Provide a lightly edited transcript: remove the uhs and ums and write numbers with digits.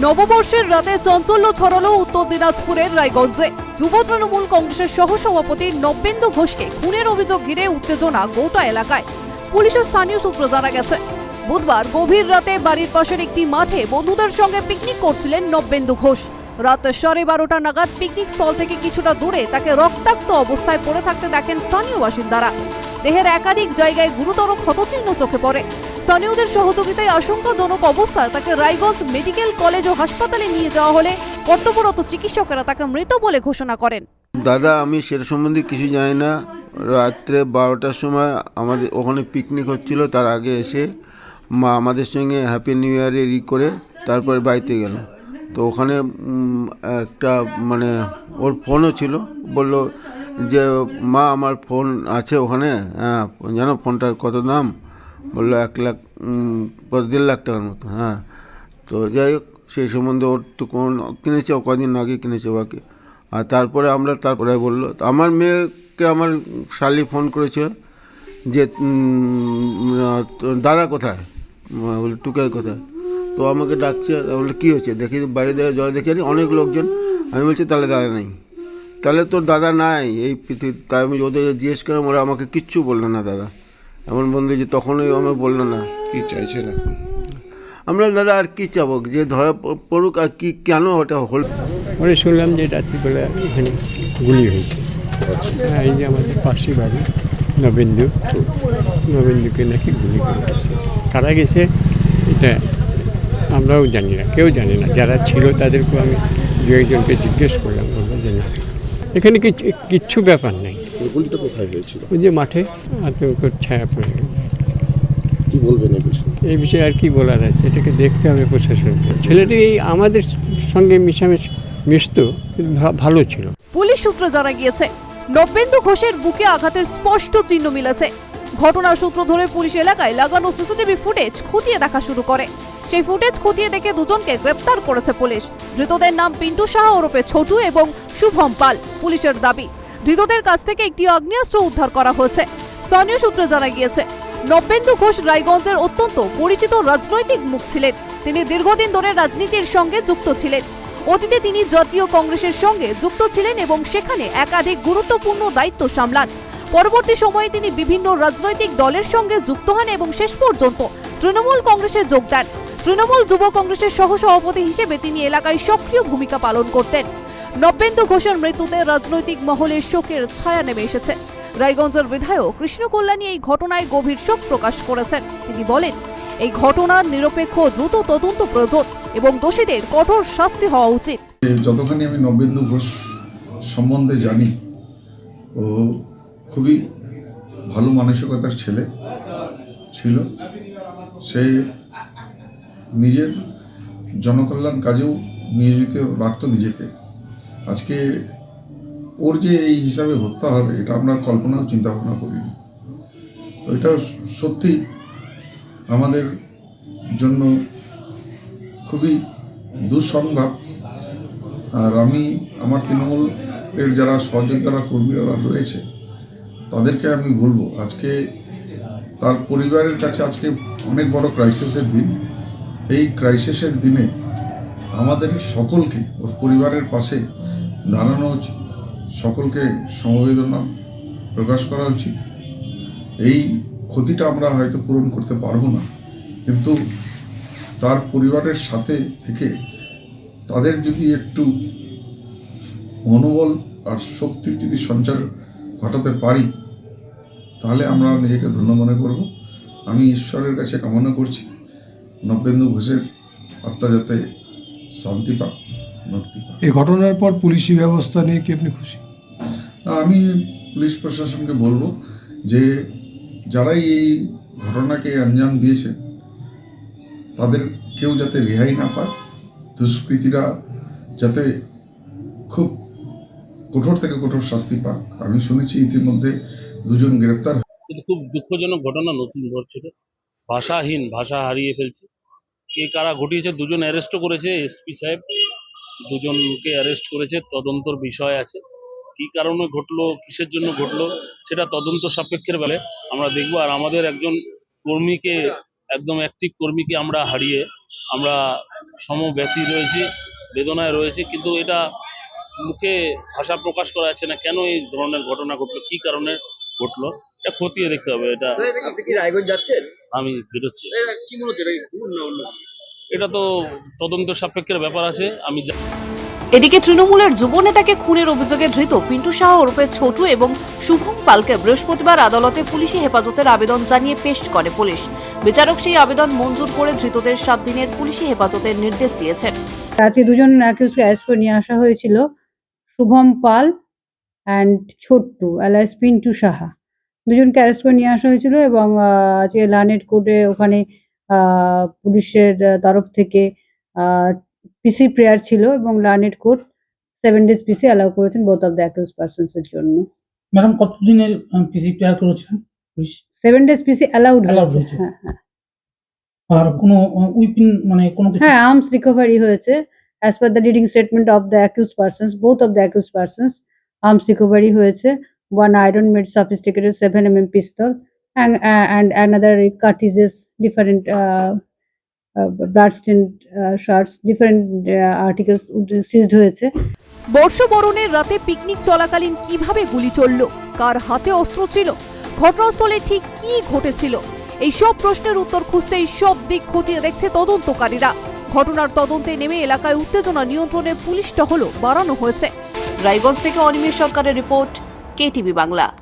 নববর্ষের রাতে চাঞ্চল্য ছড়ালো উত্তর দিনাজপুরের রায়গঞ্জে। যুব তৃণমূল কংগ্রেসের সহসভাপতি নবেন্দু ঘোষকে খুনের অভিযোগ ঘিরে উত্তেজনা গোটা এলাকায়। পুলিশ ও স্থানীয় সূত্র জানা গেছে, বুধবার গভীর রাতে বাড়ির পাশের একটি মাঠে বন্ধুদের সঙ্গে পিকনিক করছিলেন নবেন্দু ঘোষ। রাত 12:30 নাগাদ পিকনিক স্থল থেকে কিছুটা দূরে তাকে রক্তাক্ত অবস্থায় পড়ে থাকতে দেখেন স্থানীয় বাসিন্দারা। দেহের একাধিক জায়গায় গুরুতর ক্ষতচিহ্ন চোখে পড়ে। স্থানীয়দের সহযোগিতায় আশঙ্কাজনক অবস্থায় তাকে রায়গঞ্জ মেডিকেল কলেজ ও হাসপাতালে নিয়ে যাওয়া হলে কর্তব্যরত চিকিৎসকেরা তাকে মৃত বলে ঘোষণা করেন। দাদা, আমি সেটা সম্বন্ধে কিছু জানি না। রাত্রে 12টার সময় আমাদের ওখানে পিকনিক হচ্ছিল, তার আগে এসে মা আমাদের সঙ্গে হ্যাপি নিউ ইয়ারে করে তারপরে বাড়িতে গেল। তো ওখানে একটা ওর ফোনও ছিল, বলল যে মা আমার ফোন আছে ওখানে, হ্যাঁ জানো ফোনটার কত দাম? বললো 1 লাখ 1.5 লাখ টাকার মতো। হ্যাঁ, তো যাই হোক, সেই সম্বন্ধে ওর তো কিনেছে, কদিন আগে কিনেছে ওকে। আর তারপরে বললো, আমার মেয়েকে আমার শালি ফোন করেছে যে দাদা কোথায়, বলে টুকাই কোথায়। তো আমাকে ডাকছে, বলে কী হয়েছে দেখি, বাড়ি দেওয়া জল দেখি অনেক লোকজন। আমি বলছি তাহলে দাদা নেই, তাহলে তোর দাদা নাই এই পৃথিবী। তাই আমি ওদের জিজ্ঞেস করলাম, ওরা আমাকে কিচ্ছু বললো না দাদা। এমন বন্ধু যে তখনই আমার বললো না। কি চাইছেন এখন? আমরা দাদা আর কি চাবো, যে ধরা পড়ুক, আর কি কেন ওটা হল। পরে শুনলাম যে রাত্রিবেলা এখানে গুলি হয়েছে। এই যে আমাদের পাশে বাড়ি নবেন্দুকে নাকি গুলি করে গেছে। কারা গেছে এটা আমরাও জানি না, কেউ জানি না। যারা ছিল তাদেরকেও আমি দু একজনকে জিজ্ঞেস করলাম, বললাম জানি না। এখানে কিচ্ছু ব্যাপার নেই। গুলিটা কোথায় হয়েছিল? ওই যে মাঠে আতঙ্ক ছায়া পড়ে গেল। কি বলবেন এই বিষয়ে? এই বিষয়ে আর কি বলার আছে, এটাকে দেখতে হবে প্রশাসনকে। ছেলেটি আমাদের সঙ্গে মিশতো, ভালো ছিল। পুলিশ সূত্রে জানা গিয়েছে, নবেন্দু ঘোষের বুকে আঘাতের স্পষ্ট চিহ্ন মিলেছে। ঘটনার সূত্র ধরে পুলিশ এলাকায় লাগানো সিসিটিভি ফুটেজ খতিয়ে দেখা শুরু করে। সেই ফুটেজ খতিয়ে দেখে দুজনকে গ্রেপ্তার করেছে পুলিশ। ধৃতদের নাম পিন্টু সাহা ওরফে ছোটু এবং শুভম পাল। পুলিশের দাবি, ধৃতদের কাছ থেকে একটি আগ্নেয়াস্ত্র উদ্ধার করা হয়েছে। স্থানীয় সূত্রে জানা গিয়েছে, নবেন্দু ঘোষ রায়গঞ্জের অত্যন্ত পরিচিত রাজনৈতিক মুখ ছিলেন। তিনি দীর্ঘদিন ধরে রাজনীতির সঙ্গে যুক্ত ছিলেন। অতীতে তিনি জাতীয় কংগ্রেসের সঙ্গে যুক্ত ছিলেন এবং সেখানে একাধিক গুরুত্বপূর্ণ দায়িত্ব সামলান। পরবর্তী সময়ে তিনি বিভিন্ন রাজনৈতিক দলের সঙ্গে যুক্ত হন এবং শেষ পর্যন্ত তৃণমূল কংগ্রেসে যোগ দেন। তৃণমূল যুব কংগ্রেসের সহসভাপতি হিসেবে তিনি এলাকায় সক্রিয় ভূমিকা পালন করতেন। নবেন্দু ঘোষের মৃত্যুতে রাজনৈতিক মহলে শোকের ছায়া নেমে এসেছে। রায়গঞ্জের বিধায়ক কৃষ্ণ কল্যাণী এই ঘটনায় গভীর শোক প্রকাশ করেছেন। তিনি বলেন, এই ঘটনার নিরপেক্ষ দ্রুত তদন্ত প্রয়োজন এবং দোষীদের কঠোর শাস্তি হওয়া উচিত। যতখানি আমি নবেন্দু ঘোষ সম্বন্ধে জানি, ও খুবই ভালো মানসিকতার ছেলে ছিল। সে নিজের জনকল্যাণ কাজেও নিয়োজিত রাখত নিজেকে। আজকে ওর যে এই হিসাবে হত্যা হবে, এটা আমরা কল্পনাও চিন্তা ভাবনা করিনি। তো এটা সত্যি আমাদের জন্য খুবই দুঃসংবাদ। আর আমি আমার তৃণমূলের যারা সহযোদ্ধারা কর্মীরা রয়েছে, তাদেরকে আমি বলবো, আজকে তার পরিবারের কাছে আজকে অনেক বড় ক্রাইসিসের দিন। এই ক্রাইসিসের দিনে আমাদের সকলকে ওর পরিবারের পাশে দাঁড়ানো উচিত, সকলকে সমবেদনা প্রকাশ করা উচিত। এই ক্ষতিটা আমরা হয়তো পূরণ করতে পারবো না, কিন্তু তার পরিবারের সাথে থেকে তাদের যদি একটু মনোবল আর শক্তির যদি সঞ্চার ঘটাতে পারি, তাহলে আমরা নিজেকে ধন্য মনে করব। আমি ঈশ্বরের কাছে কামনা করছি নবেন্দু ঘোষের আত্মা যাতে শান্তি পাক, মুক্তি পাক। এই ঘটনার পর পুলিশি ব্যবস্থা নিয়ে কি আপনি খুশি? আমি পুলিশ প্রশাসনকে বলবো যে যারাই এই ঘটনাকে আঞ্জাম দিয়েছে, তাদের কেউ যাতে রেহাই না পায়, দুষ্কৃতীরা যাতে খুব কঠোর থেকে কঠোর শাস্তি পাক। আমি শুনেছি ইতিমধ্যে 2 জন গ্রেপ্তার। কিন্তু খুব দুঃখজনক ঘটনা নতুন ঘটছিল, ভাষাহীন, ভাষা হারিয়ে ফেলছে। কে কারা ঘটিয়েছে, 2 জন অ্যারেস্টও করেছে এসপি সাহেব, 2 জনকে অ্যারেস্ট করেছে। তদন্তর বিষয় আছে, কি কারণে ঘটলো, কিসের জন্য ঘটলো, সেটা তদন্ত সাপেক্ষের বেলায় আমরা দেখবো। আর আমাদের একজন কর্মীকে, একদম অ্যাক্টিভ কর্মীকে আমরা হারিয়ে আমরা সমব্যথী রয়েছি, বেদনায় রয়েছি, কিন্তু এটা মুখে ভাষা প্রকাশ করা যাচ্ছে না। কেন এই ধরনের ঘটনা ঘটলো, কি কারণে ঘটলো, এটা খতিয়ে দেখতে হবে। এটা আপনি কি রায়গঞ্জ যাচ্ছেন? আমি বেরোচ্ছি। কি মনে হচ্ছে, এটা কি খুন না অন্য? এটা তো তদন্ত সাপেক্ষের ব্যাপার আছে। আমি এদিকে তৃণমূলের যুব নেতাকে খুনের অভিযোগে ধৃত পিন্টু শাহ ওরফে ছোটু এবং শুভম পালকে বৃহস্পতিবার আদালতে পুলিশি হেফাজতের আবেদন জানিয়ে পেশ করে পুলিশ। বিচারক সেই আবেদন মঞ্জুর করে ধৃতদের 7 দিনের পুলিশি হেফাজতের নির্দেশ দিয়েছেন। আজকে দুজন অ্যাকিউজকে অ্যারেস্ট করে নিয়ে আসা হয়েছিল, শুভম পাল অ্যান্ড ছোট্টু অ্যালাইস পিন্টু সাহা। দুজনকে অ্যারেস্ট করে নিয়ে আসা হয়েছিল এবং আজকে লানেট কোর্টে ওখানে পুলিশের তরফ থেকে পিসি প্রেয়ার ছিল এবং লানেট কোর্ট 7 days পিসি অ্যালাউ করেছেন বোথ অফ দ্য অ্যাকিউজ পার্সনসের জন্য। ম্যাডাম কতদিনের পিসি প্রেয়ার করেছেন পুলিশ? 7 days পিসি অ্যালাউড Allowed হয়েছে। হয়েছে। হ্যাঁ হ্যাঁ আর কোনো উইপিন মানে কোনো কিছু? হ্যাঁ, আর্মস রিকভারি হয়েছে। As per the leading statement of the accused persons, both of the accused persons, arms recovery হয়েছে। One iron made sophisticated 7mm pistol and another cartridges, different bloodstained shots, different articles seized হয়েছে। বর্ষবরণের রাতে picnic চলাকালীন কিভাবে গুলি চলল, কার হাতে অস্ত্র ছিল, ঘটনাস্থলে ঠিক কি ঘটেছিল, এই সব প্রশ্নের উত্তর খুঁজতে এই সব দিক খতিয়ে দেখছে তদন্তকারীরা। ঘটনার তদন্তে নেমে এলাকায় উত্তেজনা নিয়ন্ত্রণে পুলিশ টহলও বাড়ানো হয়েছে। রায়গঞ্জ থেকে অনিমেষ সরকারের রিপোর্ট, কেটিভি বাংলা।